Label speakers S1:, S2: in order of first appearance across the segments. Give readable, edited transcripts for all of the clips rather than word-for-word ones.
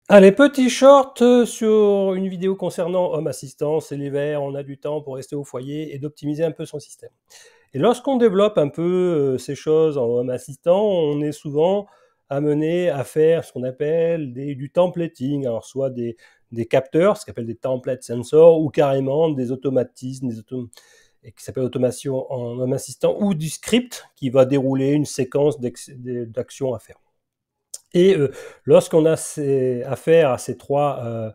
S1: Allez, petit short sur une vidéo concernant Home Assistant. C'est l'hiver, on a du temps pour rester au foyer et d'optimiser un peu son système. Et lorsqu'on développe un peu ces choses en Home Assistant, on est souvent amené à faire ce qu'on appelle du templating. Alors, soit des capteurs, ce qu'on appelle des template sensors, ou carrément des automatismes, et qui s'appelle automation en Home Assistant, ou du script qui va dérouler une séquence d'actions à faire. Et lorsqu'on a affaire à ces trois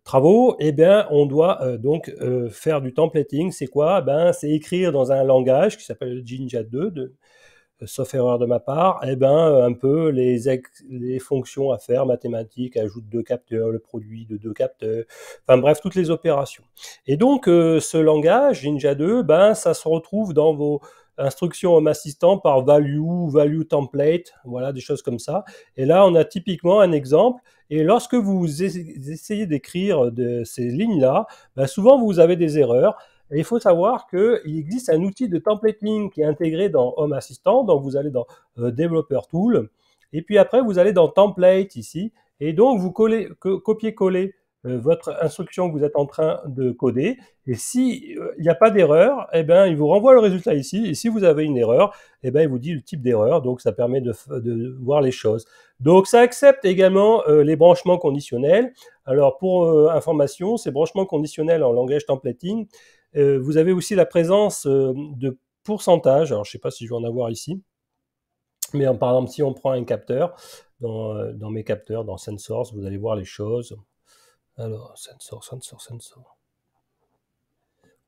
S1: travaux, eh bien, on doit donc faire du templating. C'est quoi? Ben, c'est écrire dans un langage qui s'appelle Jinja 2, sauf erreur de ma part, eh ben, un peu les fonctions à faire mathématiques, ajout de deux capteurs, le produit de deux capteurs, enfin bref, toutes les opérations. Et donc, ce langage, Jinja 2, ben, ça se retrouve dans vos instructions Home Assistant par value template, voilà, des choses comme ça. Et là, on a typiquement un exemple. Et lorsque vous essayez d'écrire ces lignes-là, ben souvent vous avez des erreurs. Et il faut savoir qu'il existe un outil de templating qui est intégré dans Home Assistant. Donc vous allez dans Developer Tool. Et puis après, vous allez dans Template ici. Et donc vous copiez-collez votre instruction que vous êtes en train de coder. Et si il n'y a pas d'erreur, eh ben, il vous renvoie le résultat ici. Et si vous avez une erreur, eh ben, il vous dit le type d'erreur. Donc ça permet de voir les choses. Donc ça accepte également les branchements conditionnels. Alors pour information, ces branchements conditionnels en langage templating, vous avez aussi la présence de pourcentage. Alors je ne sais pas si je vais en avoir ici. Mais par exemple, si on prend un capteur, dans mes capteurs, dans Sensors, vous allez voir les choses. Alors, Sensor.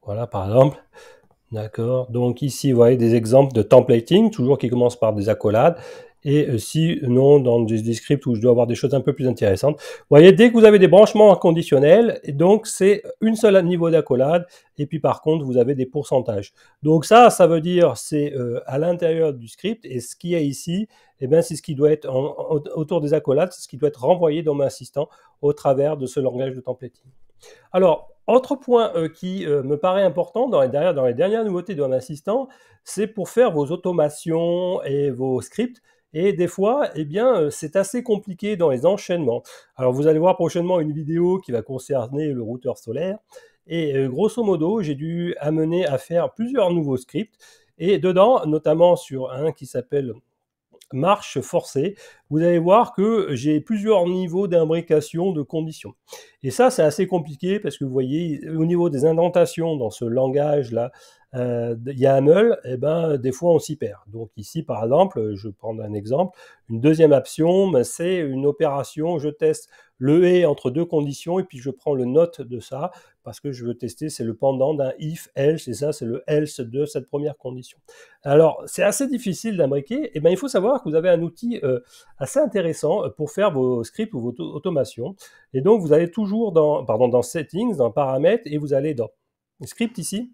S1: Voilà, par exemple. D'accord. Donc ici, vous voyez des exemples de templating, toujours qui commencent par des accolades. Et si non, dans des scripts où je dois avoir des choses un peu plus intéressantes. Vous voyez, dès que vous avez des branchements conditionnels, et donc c'est une seule niveau d'accolade. Et puis par contre, vous avez des pourcentages. Donc ça veut dire c'est à l'intérieur du script. Et ce qu'il y a ici, eh ben, c'est ce qui doit être autour des accolades, c'est ce qui doit être renvoyé dans mon assistant au travers de ce langage de templating. Alors, autre point qui me paraît important dans les dernières nouveautés de Home Assistant, c'est pour faire vos automations et vos scripts. Et des fois, eh bien, c'est assez compliqué dans les enchaînements. Alors, vous allez voir prochainement une vidéo qui va concerner le routeur solaire. Et grosso modo, j'ai dû amener à faire plusieurs nouveaux scripts. Et dedans, notamment sur un qui s'appelle marche forcée, vous allez voir que j'ai plusieurs niveaux d'imbrication de conditions. Et ça, c'est assez compliqué parce que vous voyez, au niveau des indentations dans ce langage-là, YAML, eh ben, des fois on s'y perd. Donc ici, par exemple, je vais prendre un exemple, une deuxième option, ben, c'est une opération, je teste le et entre deux conditions et puis je prends le note de ça parce que je veux tester, c'est le pendant d'un if, else, et ça, c'est le else de cette première condition. Alors, c'est assez difficile d'imbriquer. Et ben, il faut savoir que vous avez un outil assez intéressant pour faire vos scripts ou vos automations. Et donc, vous allez toujours dans Settings, dans Paramètres, et vous allez dans Script ici.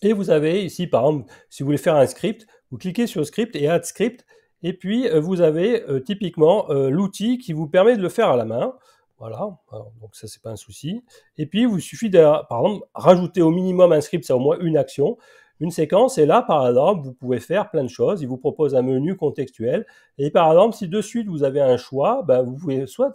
S1: Et vous avez ici, par exemple, si vous voulez faire un script, vous cliquez sur Script et Add Script. Et puis, vous avez typiquement l'outil qui vous permet de le faire à la main. Voilà, alors, donc ça, c'est pas un souci. Et puis, il vous suffit de, par exemple, rajouter au minimum un script, c'est au moins une action, une séquence. Et là, par exemple, vous pouvez faire plein de choses. Il vous propose un menu contextuel. Et par exemple, si de suite vous avez un choix, ben, vous pouvez soit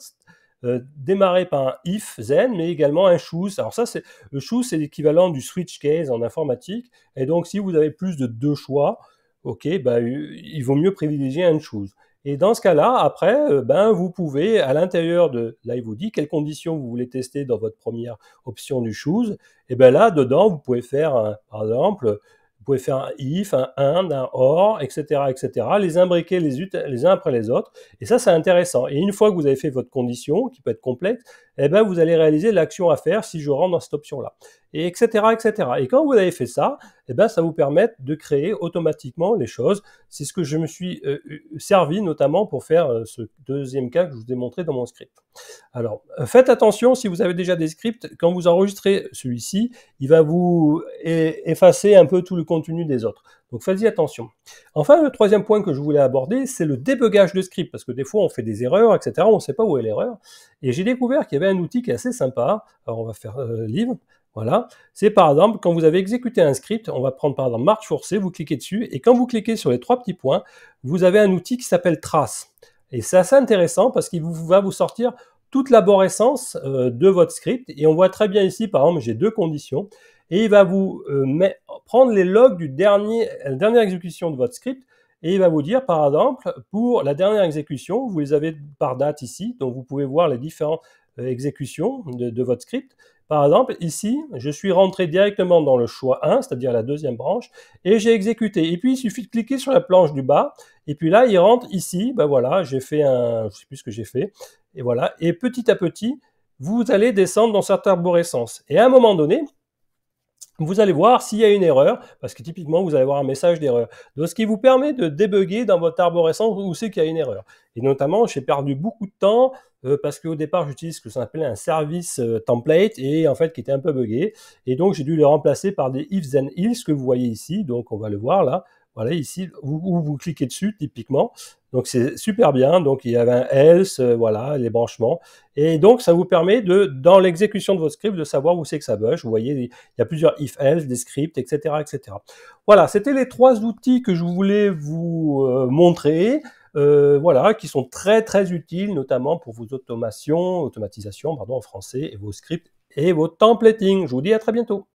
S1: démarrer par un if, then, mais également un choose. Alors ça, le choose, c'est l'équivalent du switch case en informatique. Et donc, si vous avez plus de deux choix, ok, ben, il vaut mieux privilégier un choose. Et dans ce cas-là, après, ben, vous pouvez, à l'intérieur de, là, il vous dit quelles conditions vous voulez tester dans votre première option du choose. Et ben là, dedans, vous pouvez faire, par exemple, vous pouvez faire un if, un and, un or, etc., les imbriquer les uns après les autres. Et ça, c'est intéressant. Et une fois que vous avez fait votre condition, qui peut être complexe, eh ben, vous allez réaliser l'action à faire si je rentre dans cette option-là. Et etc. Et quand vous avez fait ça, eh ben, ça vous permet de créer automatiquement les choses. C'est ce que je me suis servi notamment pour faire ce deuxième cas que je vous ai montré dans mon script. Alors, faites attention si vous avez déjà des scripts, quand vous enregistrez celui-ci, il va vous effacer un peu tout le contenu des autres. Donc faites-y attention. Enfin, le troisième point que je voulais aborder, c'est le débugage de script, parce que des fois on fait des erreurs, etc. On ne sait pas où est l'erreur. Et j'ai découvert qu'il y avait un outil qui est assez sympa. Alors on va faire livre. Voilà. C'est par exemple, quand vous avez exécuté un script, on va prendre par exemple marche forcée, vous cliquez dessus, et quand vous cliquez sur les trois petits points, vous avez un outil qui s'appelle trace. Et c'est assez intéressant parce qu'il va vous sortir toute l'arborescence de votre script. Et on voit très bien ici, par exemple, j'ai deux conditions. Et il va vous prendre les logs la dernière exécution de votre script. Et il va vous dire, par exemple, pour la dernière exécution, vous les avez par date ici. Donc, vous pouvez voir les différentes exécutions de votre script. Par exemple, ici, je suis rentré directement dans le choix 1, c'est-à-dire la deuxième branche, et j'ai exécuté. Et puis, il suffit de cliquer sur la planche du bas, et puis là, il rentre ici, ben voilà, j'ai fait je sais plus ce que j'ai fait, et voilà. Et petit à petit, vous allez descendre dans cette arborescence. Et à un moment donné, vous allez voir s'il y a une erreur, parce que typiquement, vous allez avoir un message d'erreur. Donc, ce qui vous permet de débugger dans votre arborescence où c'est qu'il y a une erreur. Et notamment, j'ai perdu beaucoup de temps parce qu'au départ, j'utilise ce que ça s'appelait un service template et en fait, qui était un peu buggé. Et donc, j'ai dû le remplacer par des ifs and else que vous voyez ici. Donc, on va le voir là. Voilà, ici, où vous cliquez dessus, typiquement. Donc, c'est super bien. Donc, il y avait un else, voilà, les branchements. Et donc, ça vous permet dans l'exécution de votre script, de savoir où c'est que ça bug. Vous voyez, il y a plusieurs if-else, des scripts, etc., etc. Voilà, c'était les trois outils que je voulais vous montrer. Voilà, qui sont très très utiles, notamment pour vos automatisations, pardon, en français, et vos scripts et vos templating. Je vous dis à très bientôt.